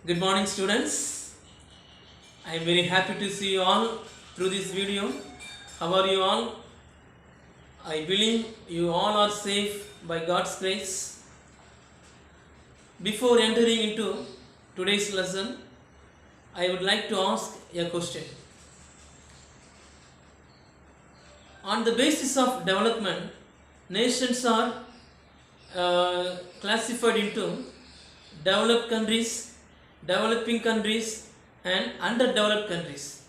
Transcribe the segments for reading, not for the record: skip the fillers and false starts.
Good morning, students. I am very happy to see you all through this video. How are you all? I believe you all are safe by God's grace. Before entering into today's lesson, I would like to ask a question. On the basis of development, nations are classified into developed countries, developing countries, and underdeveloped countries.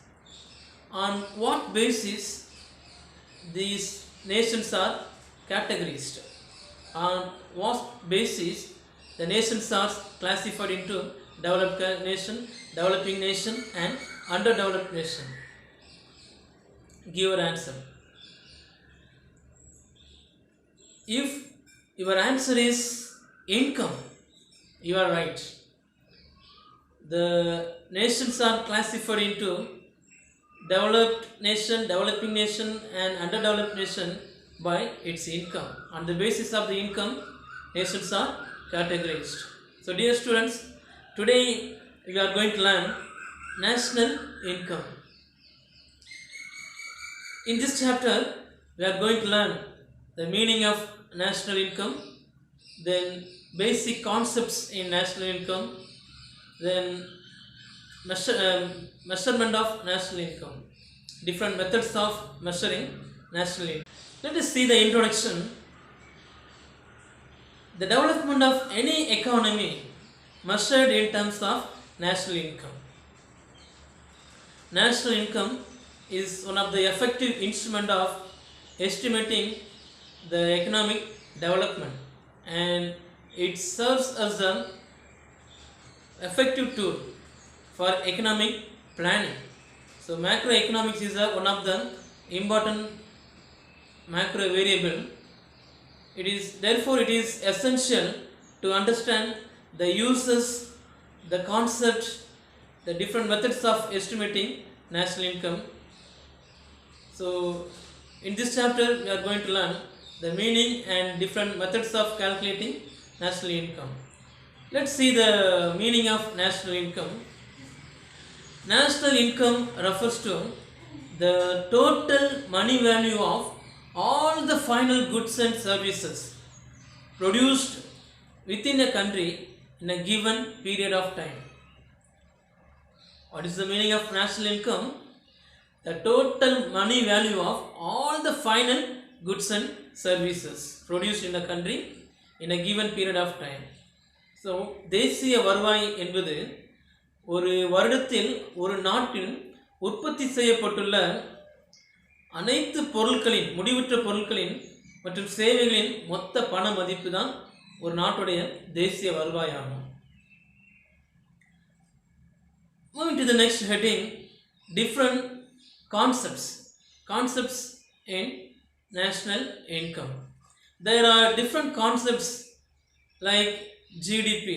On what basis these nations are categorized? On what basis the nations are classified into developed nation, developing nation, and underdeveloped nation? Give your answer. If your answer is income, you are right. The nations are classified into developed nation, developing nation, and underdeveloped nation by its income. On the basis of the income, nations are categorized. So, dear students, today we are going to learn national income. In this chapter, we are going to learn the meaning of national income, then basic concepts in national income, then measurement of national income, different methods of measuring national income. Let us see the introduction. The development of any economy measured in terms of national income. National income is one of the effective instrument of estimating the economic development, and it serves as an effective tool for economic planning. So macroeconomics is one of the important macro variable. Therefore it is essential to understand the uses, the concept, the different methods of estimating national income. So in this chapter we are going to learn the meaning and different methods of calculating national income. Let's see the meaning of national income. National income refers to the total money value of all the final goods and services produced within a country in a given period of time. What is the meaning of national income? The total money value of all the final goods and services produced in a country in a given period of time. So தேசிய வருவாய் என்பது ஒரு வருடத்தில் ஒரு நாட்டில் உற்பத்தி செய்யப்பட்டுள்ள அனைத்து பொருட்களின், முடிவுற்ற பொருட்களின் மற்றும் சேவைகளின் மொத்த பண மதிப்பு தான் ஒரு நாட்டுடைய தேசிய வருவாய் ஆகும். Moving to the next heading, different concepts in national income. There are different concepts like GDP,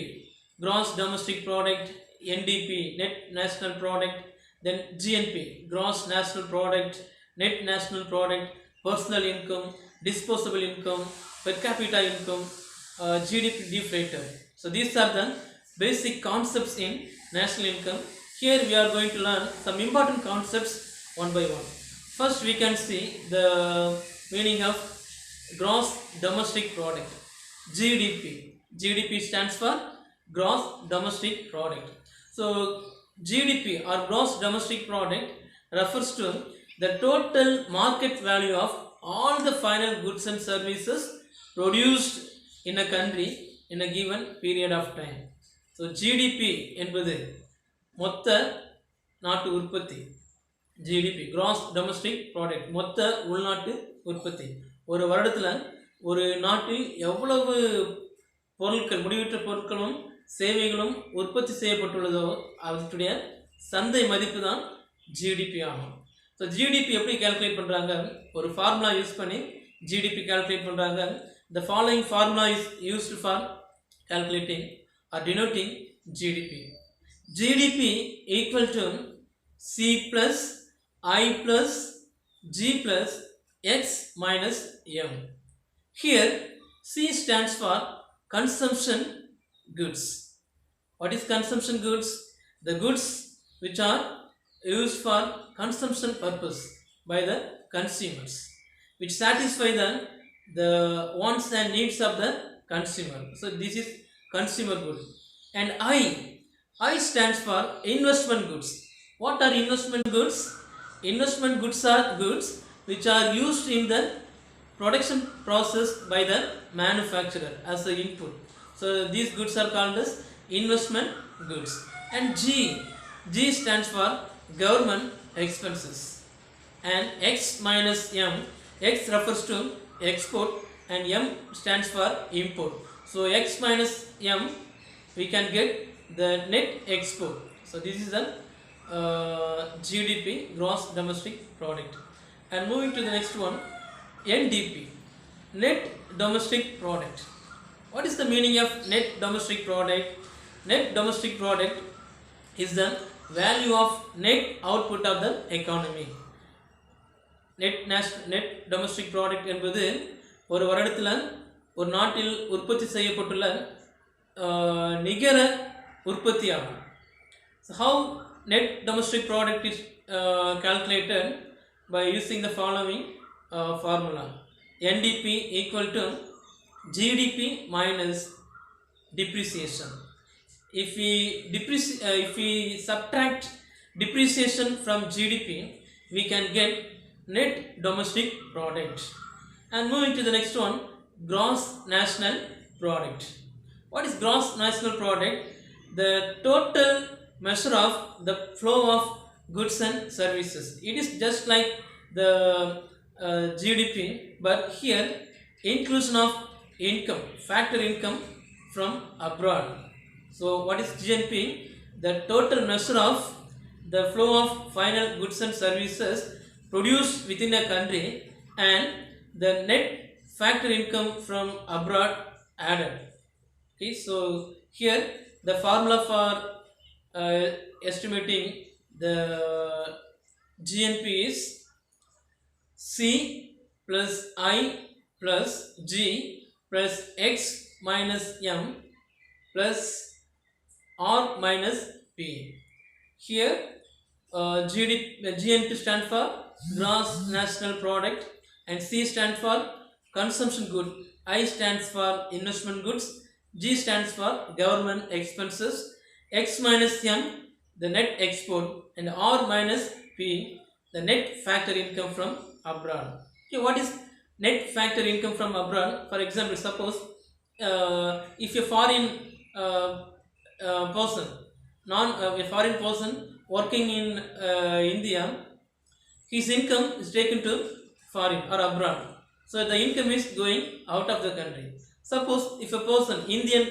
gross domestic product, NDP, net national product, then GNP, gross national product, net national product, personal income, disposable income, per capita income, GDP deflator. So these are the basic concepts in national income. Here we are going to learn some important concepts one by one. First we can see the meaning of gross domestic product, GDP. GDP stands for gross domestic product. So GDP or gross domestic product refers to the total market value of all the final goods and services produced in a country in a given period of time. So GDP என்பது மொத்த நாட்டு உற்பத்தி. GDP gross domestic product மொத்த உள்நாட்டு உற்பத்தி. ஒரு வருடத்தில் ஒரு நாட்டில் எவ்வளவு பொருட்கள், முடிவுற்ற பொருட்களும் சேவைகளும் உற்பத்தி செய்யப்பட்டுள்ளதோ அவற்றுடைய சந்தை மதிப்பு தான் ஜிடிபி ஆகும். ஸோ ஜிடிபி எப்படி கால்குலேட் பண்ணுறாங்க? ஒரு ஃபார்முலா யூஸ் பண்ணி ஜிடிபி கால்குலேட் பண்ணுறாங்க. The following formula is used for calculating or denoting GDP. GDP equal to C plus I plus G plus X minus M. Here C stands for consumption goods. What is consumption goods? The goods which are used for consumption purpose by the consumers, which satisfy the wants and needs of the consumer. So this is consumer good. And I stands for investment goods. What are investment goods? Investment goods are goods which are used in the production process by the manufacturer as the input. So these goods are called as investment goods. And G stands for government expenses. And X minus M, X refers to export and M stands for import. So X minus M, we can get the net export. So this is the GDP, gross domestic product. And moving to the next one, NDP, net domestic product. What is the meaning of net domestic product? Net domestic product is the value of net output of the economy. net domestic product என்பது ஒரு வருடத்தில் ஒரு நாட்டில் உற்பத்தி செய்யப்பட்டுள்ள நிகர உற்பத்தி ஆகும். So how net domestic product is calculated? By using the following formula. NDP equal to GDP minus depreciation. If we subtract depreciation from GDP, we can get net domestic product. And moving to the next one, gross national product. What is gross national product? The total measure of the flow of goods and services. It is just like the GDP, but here inclusion of income, factor income from abroad. So what is GNP? The total measure of the flow of final goods and services produced within a country and the net factor income from abroad added. Okay, so here the formula for estimating the GNP is C plus I plus G plus X minus M plus R minus P. Here GNP stands for gross national product and C stands for consumption good, I stands for investment goods, G stands for government expenses, X minus M the net export, and R minus P the net factor income from abroad. Okay, what is net factor income from abroad? For example, suppose if a foreign person, a foreign person working in India, his income is taken to foreign or abroad. So the income is going out of the country. Suppose if a person, Indian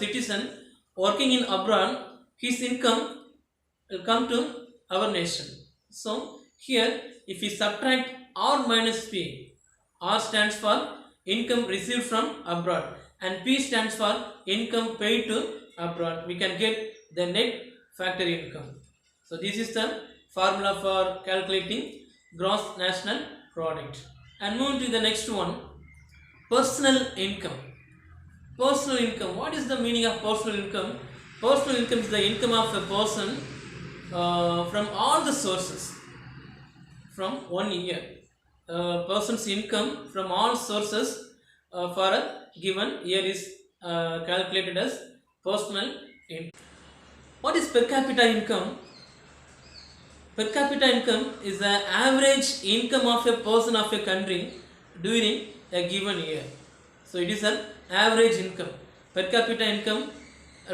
citizen working in abroad, his income will come to our nation. So here if we subtract R minus P, R stands for income received from abroad and P stands for income paid to abroad, we can get the net factor income. So this is the formula for calculating gross national product. And move to the next one, personal income. Personal income. What is the meaning of personal income? Personal income is the income of a person from all the sources from 1 year. Person's income from all sources for a given year is calculated as personal income. What is per capita income? Per capita income is the average income of a person of a country during a given year. So it is an average income. Per capita income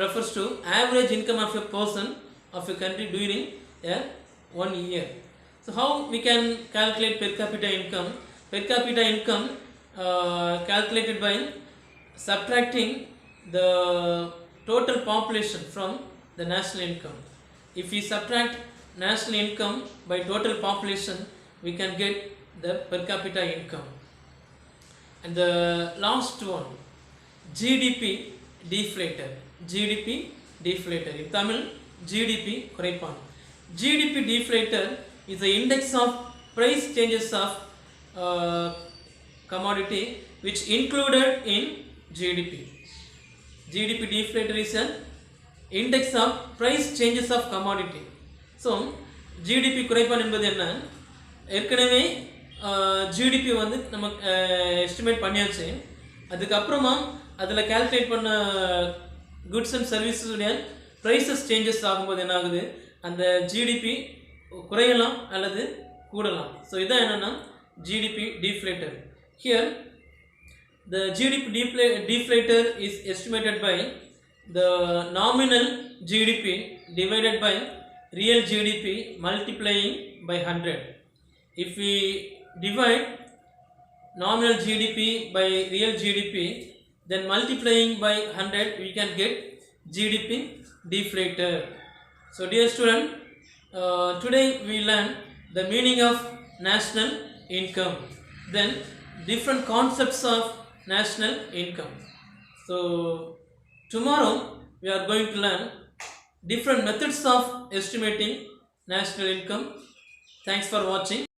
refers to average income of a person of a country during a 1 year. So how we can calculate per capita income? Per capita income calculated by subtracting the total population from the national income. If we subtract national income by total population, we can get the per capita income. And the last one, GDP deflator. GDP deflator. In Tamil, GDP குறைப்பான். GDP deflator is the index of price changes of commodity which included in GDP. GDP deflator is an index of price changes of commodity. So GDP குறைப்பான் என்பது என்ன? ஏற்கனவே GDP வந்து நம்ம estimate பண்ணியாச்சு. அதுக்கப்புறமா அதில் calculate பண்ண goods and சர்வீஸஸுடைய prices changes ஆகும்போது என்ன ஆகுது, அந்த ஜிடிபி குறையலாம் அல்லது கூடலாம். ஸோ இதான் என்னென்னா GDP deflator. Here the GDP deflator is estimated by the nominal GDP divided by real GDP multiplying by 100. If we divide nominal GDP by real GDP, then multiplying by 100 we can get GDP deflator. So dear student, today we learn the meaning of national income, then different concepts of national income. So tomorrow we are going to learn different methods of estimating national income. Thanks for watching.